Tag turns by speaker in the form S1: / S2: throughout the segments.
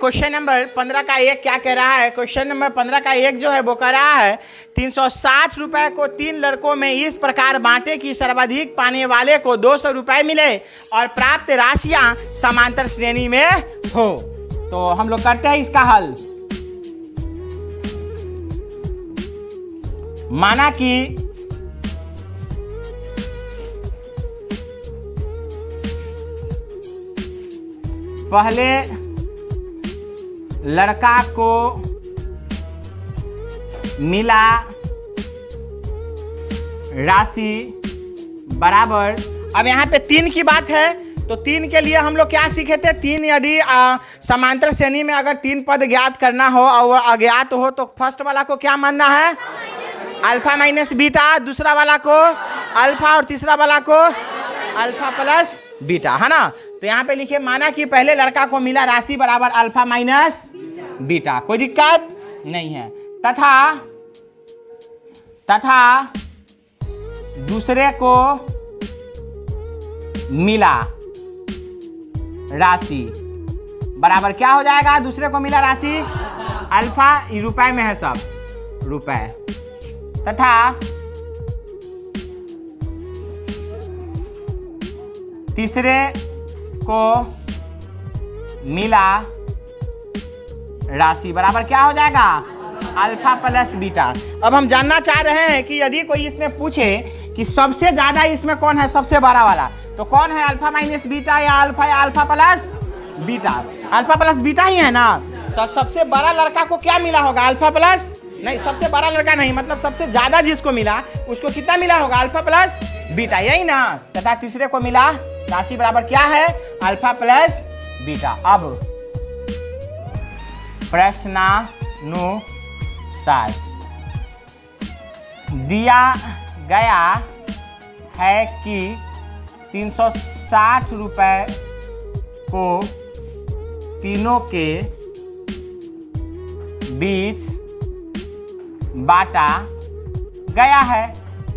S1: Question number 15 का 1 क्या कह रहा है? क्वेश्चन नंबर 15 का 1 जो है वो कह रहा है 360 रुपए को 3 लड़कों में इस प्रकार बांटे कि सर्वाधिक पाने वाले को 200 रुपए मिले और प्राप्त राशियां समांतर श्रेणी में हो। तो हम लोग करते हैं इसका हल। माना कि पहले लड़का को मिला राशि बराबर, अब यहाँ पे 3 की बात है तो 3 के लिए हम लोग क्या सीखे थे? 3 यदि समांतर श्रेणी में अगर 3 पद ज्ञात करना हो और अज्ञात हो तो फर्स्ट वाला को क्या मानना है? अल्फा माइनस बीटा, दूसरा वाला को अल्फा और तीसरा वाला को अल्फा प्लस बीटा, है ना। तो यहाँ पे लिखिए माना कि पहले लड़का को मिला राशि बराबर अल्फा माइनस बीटा, कोई दिक्कत नहीं है। तथा दूसरे को मिला राशि बराबर क्या हो जाएगा? दूसरे को मिला राशि अल्फा, रुपए में है सब रुपए, तथा तीसरे को मिला राशि बराबर क्या हो जाएगा? Alpha plus beta. अब हम जानना चाह रहे हैं कि यदि कोई इसमें पूछे कि सबसे ज्यादा इसमें कौन है, सबसे बड़ा वाला, तो कौन है? अल्फा माइनस बीटा या alpha plus beta? Alpha plus beta ही है ना। तो सबसे बड़ा लड़का को क्या मिला होगा? अल्फा प्लस नहीं, सबसे बड़ा लड़का नहीं, मतलब सबसे ज्यादा जिसको मिला उसको कितना मिला होगा? अल्फा प्लस बीटा, यही ना। तथा तीसरे को मिला राशि बराबर क्या है? Alpha plus beta. अब प्रश्नानुसार दिया गया है कि 360 रुपए को तीनों के बीच बांटा गया है।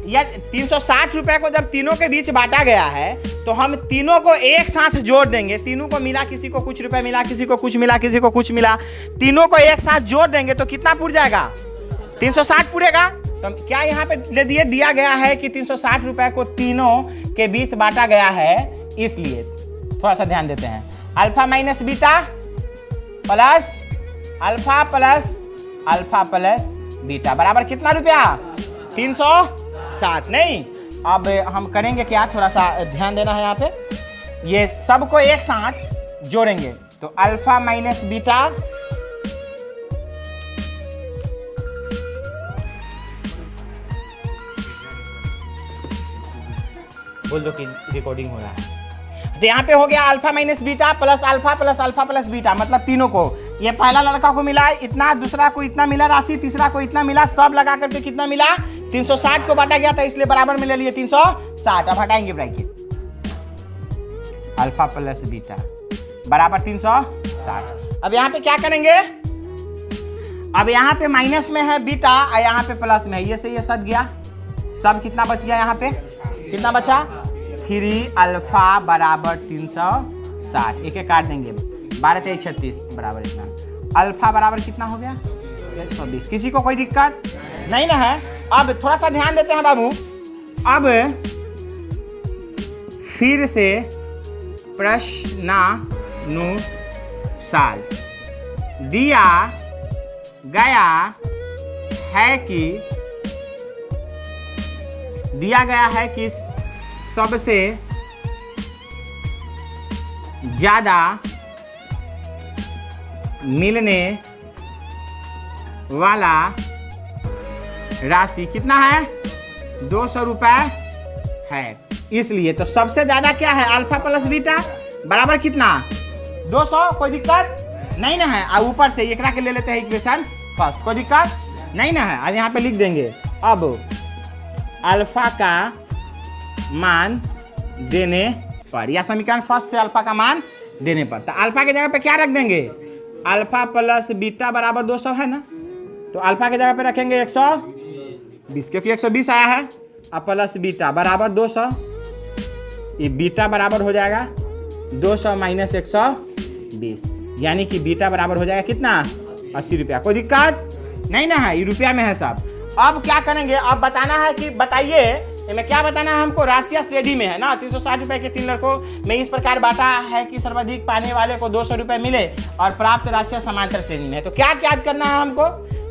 S1: या 360 रुपए को जब तीनों के बीच बांटा गया है तो हम तीनों को एक साथ जोड़ देंगे। तीनों को मिला, किसी को कुछ रुपए मिला, किसी को कुछ मिला, किसी को कुछ मिला, तीनों को एक साथ जोड़ देंगे तो कितना पूर जाएगा? 360 पूरेगा। तो क्या यहाँ पे दिया गया है कि 360 रुपए को तीनों के बीच बांटा गया है, इसलिए थोड़ा सा ध्यान देते हैं। Alpha minus beta plus alpha plus beta बराबर कितना रुपया? 360। नहीं, अब हम करेंगे क्या, थोड़ा सा ध्यान देना है यहाँ पे। ये सबको एक साथ जोड़ेंगे तो अल्फा माइनस बीटा बोल दो कि रिकॉर्डिंग हो रहा है। तो यहाँ पे हो गया alpha minus beta plus alpha plus beta, मतलब तीनों को। ये पहला लड़का को मिला इतना, दूसरा को इतना मिला राशि, तीसरा को इतना मिला, सब लगा करके कितना मिला? 360 को बांटा गया था इसलिए बराबर में ले लिए 360। अब हटाएंगे ब्रैकेट, अल्फा प्लस बीटा बराबर 360। अब यहाँ पे क्या करेंगे? अब यहाँ पे माइनस में है बीटा और यहाँ पे प्लस में है, ये से ये सट गया, सब कितना बच गया? यहाँ पे कितना बचा? 3 अल्फा बराबर 360, एक काट देंगे, 12 3 36 बराबर इतना। अल्फा बराबर कितना हो गया? 120। किसी को कोई दिक्कत नहीं ना है? अब थोड़ा सा ध्यान देते हैं बाबू। अब फिर से प्रश्नानुसार दिया गया है कि सबसे ज्यादा मिलने वाला राशि कितना है? 200 रुपए है। इसलिए तो सबसे ज्यादा क्या है? अल्फा प्लस बीटा बराबर कितना? 200। कोई दिक्कत नहीं ना है? अब ऊपर से एकरा के ले लेते हैं इक्वेशन फर्स्ट, कोई दिक्कत नहीं ना है? अब यहाँ पे लिख देंगे अब अल्फा का मान देने पर, या समीकरण फर्स्ट से अल्फा का मान देने पर, तो अल्फा के जगह पे क्या रख देंगे? अल्फा प्लस बीटा बराबर 200 है ना, तो अल्फा के जगह पे रखेंगे 120, क्योंकि 120 आया है। अब प्लस बीटा बराबर 200, ये बीटा बराबर हो जाएगा 200 माइनस 120। यानी कि बीटा बराबर हो जाएगा कितना 80 रुपया। कोई दिक्कत नहीं ना है, ये रुपया में है सब। अब क्या करेंगे, अब बताना है कि बताइए इसमें क्या बताना है हमको, राशियाँ श्रेणी में है ना। 360 रुपये के 3 लड़कों में इस प्रकार बांटा है कि सर्वाधिक पाने वाले को 200 रुपये मिले और प्राप्त राशियाँ समांतर श्रेणी में है। तो क्या याद करना है हमको,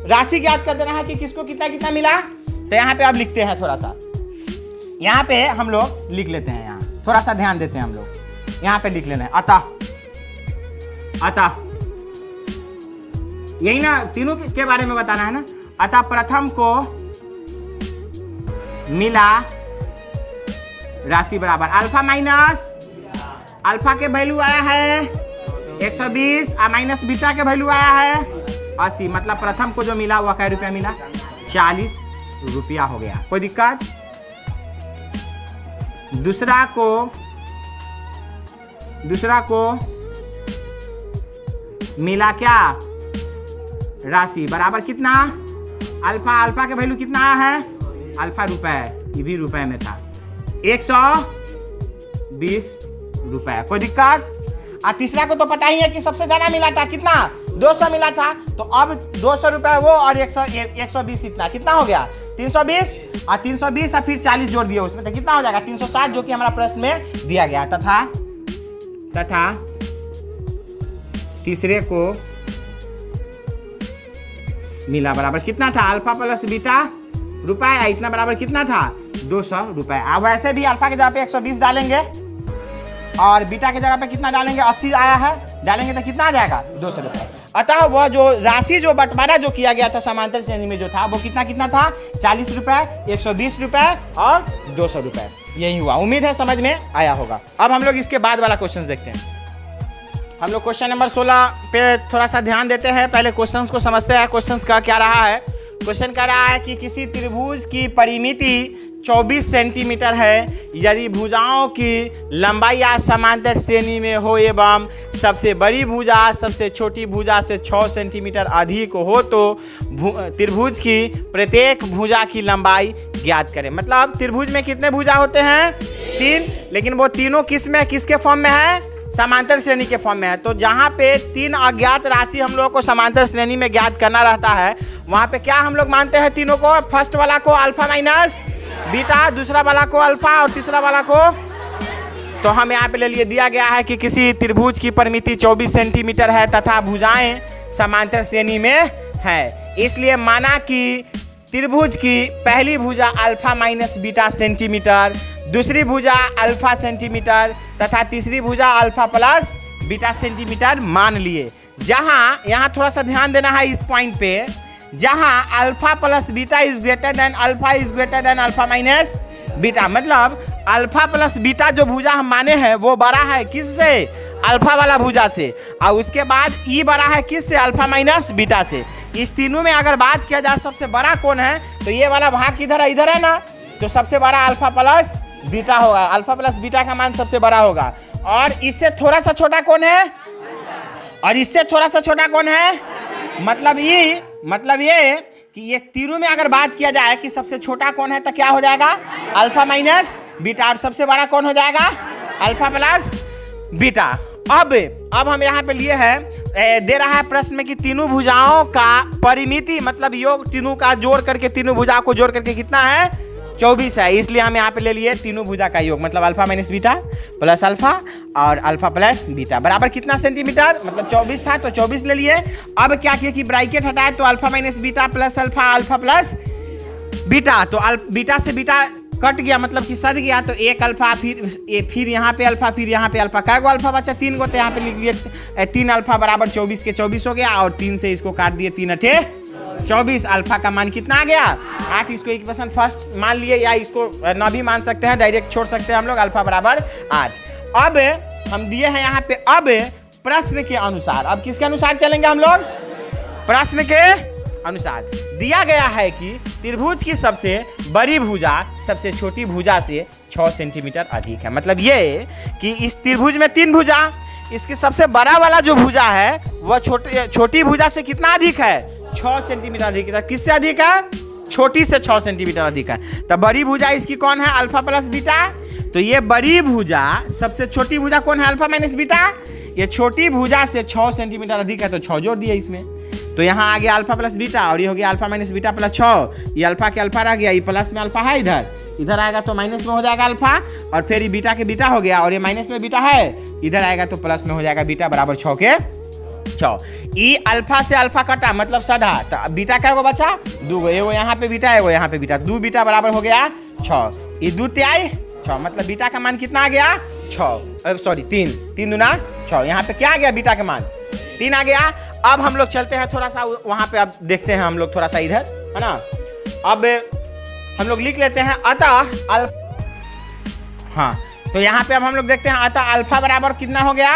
S1: राशि याद कर देना है कि किसको कितना कितना मिला। तो यहाँ पे अब लिखते हैं, थोड़ा सा यहाँ पे हम लोग लिख लेते हैं, यहाँ थोड़ा सा ध्यान देते हैं हम लोग, यहाँ पे लिख लेना है अतः यही ना, तीनों के बारे में बताना है ना। अतः प्रथम को मिला राशि बराबर अल्फा माइनस, अल्फा के वैल्यू आया है 120 और माइनस बीटा के वैल्यू आया है 80। मतलब प्रथम को जो मिला वो क्या रुपया मिला, 40 रुपया हो गया। कोई दिक्कत। दूसरा को मिला क्या, राशि बराबर कितना, अल्फा के वैल्यू कितना आया है, अल्फा रुपए, ये भी रुपए में था 120 रुपए। कोई दिक्कत। और तीसरा को तो पता ही है कि सबसे ज्यादा मिला था, कितना 200 मिला था। तो अब 200 रुपए वो और 120 इतना कितना हो गया 320, और 320 और फिर 40 जोड़ दिया उसमें, तो कितना हो जाएगा 360, जो कि हमारा प्रश्न में दिया गया। तथा तीसरे को मिला बराबर कितना था, अल्फा प्लस बीटा रुपए, इतना बराबर कितना था 200 रुपए। अब वैसे भी अल्फा की जगह पे 120 डालेंगे और बीटा की जगह पे कितना डालेंगे, 80 आया है, डालेंगे तो कितना आ जाएगा 200 रुपए। अतः वह जो राशि जो बंटवारा जो किया गया था समांतर श्रेणी में जो था वो कितना था 40 रुपए, 120 रुपए और 200 रुपए। यही हुआ। उम्मीद है समझ में आया होगा। अब हम लोग इसके बाद वाला क्वेश्चन देखते हैं। हम लोग क्वेश्चन नंबर 16 पे थोड़ा सा ध्यान देते हैं। पहले क्वेश्चंस को समझते हैं, क्वेश्चंस का क्या रहा है। क्वेश्चन कह रहा है कि किसी त्रिभुज की परिमिति 24 सेंटीमीटर है, यदि भुजाओं की लंबाई या समांतर श्रेणी में हो एवं सबसे बड़ी भुजा सबसे छोटी भुजा से 6 सेंटीमीटर अधिक हो तो त्रिभुज की प्रत्येक भुजा की लंबाई ज्ञात करें। मतलब त्रिभुज में कितने भुजा होते हैं, 3, लेकिन वो तीनों किसके फॉर्म में है, समांतर श्रेणी के फॉर्म में है। तो जहाँ पे 3 अज्ञात राशि हम लोगों को समांतर श्रेणी में ज्ञात करना रहता है, वहाँ पे क्या हम लोग मानते हैं, तीनों को, फर्स्ट वाला को अल्फा माइनस बीटा, दूसरा वाला को अल्फा और तीसरा वाला को। तो हम यहाँ पे ले लिए, दिया गया है कि किसी त्रिभुज की परिमिति 24 सेंटीमीटर है तथा भुजाएं समांतर श्रेणी में है, इसलिए माना कि त्रिभुज की पहली भुजा अल्फा माइनस बीटा सेंटीमीटर, दूसरी भुजा अल्फा सेंटीमीटर तथा तीसरी भुजा अल्फा प्लस बीटा सेंटीमीटर मान लिए। जहां यहाँ थोड़ा सा ध्यान देना है इस पॉइंट पे, जहां alpha plus beta is greater than alpha is greater than alpha minus beta, मतलब अल्फा प्लस बीटा जो भुजा हम माने हैं वो बड़ा है किससे, अल्फा वाला भुजा से, और उसके बाद ई बड़ा है किससे, अल्फा माइनस बीटा से। इस तीनों में अगर बात किया जाए सबसे बड़ा कौन है, तो ये वाला भाग किधर है, इधर है ना, तो सबसे बड़ा अल्फा प्लस बीटा होगा, अल्फा प्लस बीटा का मान सबसे बड़ा होगा। और इससे थोड़ा सा छोटा कौन है, और इससे थोड़ा सा छोटा कौन है, मतलब ये कि ये तीनों में अगर बात किया जाए कि सबसे छोटा कौन है तो क्या हो जाएगा, अल्फा माइनस बीटा, और सबसे बड़ा कौन हो जाएगा, अल्फा प्लस बीटा। अब हम यहाँ पे लिए हैं, दे रहा है प्रश्न में कि तीनों भुजाओं का परिमिति, मतलब योग तीनों का जोड़ करके, तीनों भुजाओं को जोड़ करके कितना है 24 है, इसलिए हम यहाँ पे ले लिए तीनों भुजा का योग, मतलब alpha minus beta plus alpha और अल्फा प्लस बीटा बराबर कितना सेंटीमीटर, मतलब 24 था तो 24 ले लिए। अब क्या किया कि ब्रैकेट हटाए तो alpha minus beta plus alpha plus beta, तो बीटा से बीटा कट गया, मतलब कि सद गया, तो एक अल्फा फिर यहाँ पे अल्फा, फिर यहाँ पे अल्फा, क्या गो अल्फा बचा 3 गो, तो यहाँ पे लिख लिए 3 अल्फा बराबर 24 के 24 हो गया, और 3 से इसको काट दिए, 3 अठे 24, अल्फा का मान कितना आ गया 8। इसको इक्वेशन फर्स्ट मान लिए, या इसको ना भी मान सकते हैं, डायरेक्ट छोड़ सकते हैं हम लोग, अल्फा बराबर 8। अब हम दिए हैं यहाँ पे, अब प्रश्न के अनुसार, अब किसके अनुसार चलेंगे हम लोग, प्रश्न के अनुसार दिया गया है कि त्रिभुज की सबसे बड़ी भुजा सबसे छोटी भुजा से 6 सेंटीमीटर अधिक है। मतलब ये कि इस त्रिभुज में 3 भुजा, इसकी सबसे बड़ा वाला जो भुजा है वह छोटी भुजा से कितना अधिक है, 6 सेंटीमीटर अधिक है। किससे अधिक है, छोटी से 6 सेंटीमीटर अधिक है। तो बड़ी भुजा इसकी कौन है, अल्फा प्लस बीटा, तो ये बड़ी भुजा सबसे छोटी भुजा कौन है, अल्फा माइनस बीटा, ये छोटी भुजा से 6 सेंटीमीटर अधिक है तो 6 जोड़ दिए इसमें। तो यहाँ आ गया अल्फा प्लस बीटा और ये हो गया अल्फा माइनस बीटा प्लस 6। ये अल्फा के अल्फा रह गया, ये प्लस में अल्फा है, इधर आएगा तो माइनस में हो जाएगा अल्फा, और फिर ये बीटा के बीटा हो गया और ये माइनस में बीटा है, इधर आएगा तो प्लस में हो जाएगा बीटा बराबर 6 के 6। ई अल्फा से अल्फा कटा मतलब सदा, तो बीटा क्या बचा 2 एगो यहाँ पे बीटा एगो यहाँ पे बीटा, 2 बीटा बराबर हो गया 6। ये 2 त्याई 6 मतलब बीटा का मान कितना आ गया 6, सॉरी 3, 3 दूना 6। यहाँ पे क्या आ गया बीटा का मान 3 आ गया। अब हम लोग चलते हैं थोड़ा सा वहाँ पे, अब देखते हैं हम लोग थोड़ा सा इधर, है ना। अब हम लोग लिख लेते हैं अतः हाँ, तो यहाँ पे अब हम लोग देखते हैं अतः अल्फा बराबर कितना हो गया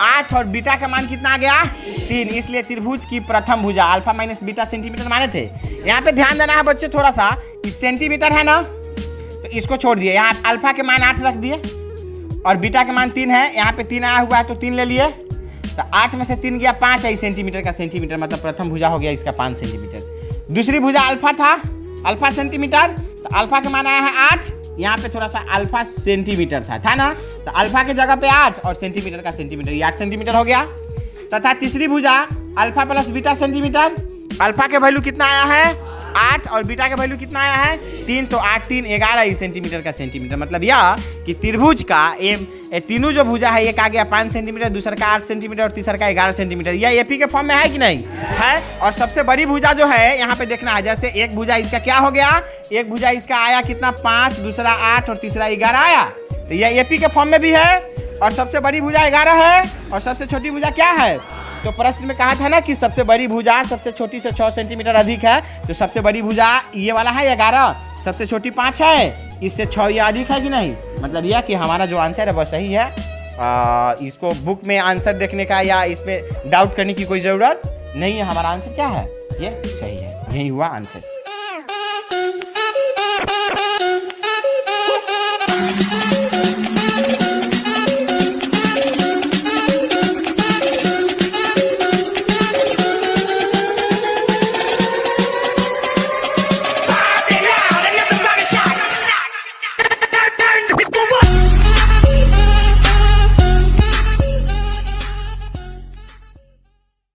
S1: 8 और बीटा का मान कितना आ गया 3। इसलिए त्रिभुज की प्रथम भुजा अल्फा माइनस बीटा सेंटीमीटर माने थे। यहाँ पे ध्यान देना है बच्चों थोड़ा सा, इस सेंटीमीटर है ना तो इसको छोड़ दिए, यहाँ अल्फा के मान 8 रख दिए और बीटा के मान 3 है, यहाँ पे 3 आया हुआ है तो 3 ले लिए, तो 8 में से 3 गया 5 है सेंटीमीटर का सेंटीमीटर, मतलब प्रथम भुजा हो गया इसका 5 सेंटीमीटर। दूसरी भुजा अल्फा था, अल्फा सेंटीमीटर, तो अल्फा के मान आया है 8, यहाँ पे थोड़ा सा अल्फा सेंटीमीटर था ना, तो अल्फा के जगह पे 8 और सेंटीमीटर का सेंटीमीटर, ये 8 सेंटीमीटर हो गया। तथा तीसरी भुजा alpha plus beta centimetre, alpha के वैल्यू कितना आया है 8 और बीटा का वैल्यू कितना आया है 3, तो 8 3 11 सेंटीमीटर का सेंटीमीटर, मतलब यह कि त्रिभुज का तीनों जो भुजा है, एक आ गया 5 सेंटीमीटर, दूसरा का 8 सेंटीमीटर और तीसरा का 11 सेंटीमीटर, यह एपी के फॉर्म में है कि नहीं है। और सबसे बड़ी भुजा जो है यहाँ पे देखना है, जैसे एक भुजा इसका क्या हो गया, एक भुजा इसका आया कितना 5, दूसरा 8 और तीसरा 11 आया, तो यह एपी के फॉर्म में भी है। और सबसे बड़ी भुजा 11 है और सबसे छोटी भुजा क्या है, तो प्रश्न में कहा था ना कि सबसे बड़ी भुजा सबसे छोटी से 6 सेंटीमीटर अधिक है, तो सबसे बड़ी भुजा ये वाला है 11, सबसे छोटी 5 है, इससे 6 ये अधिक है कि नहीं, मतलब यह कि हमारा जो आंसर है वह सही है। इसको बुक में आंसर देखने का या इसमें डाउट करने की कोई ज़रूरत नहीं है, हमारा आंसर क्या है, ये सही है, यही हुआ आंसर।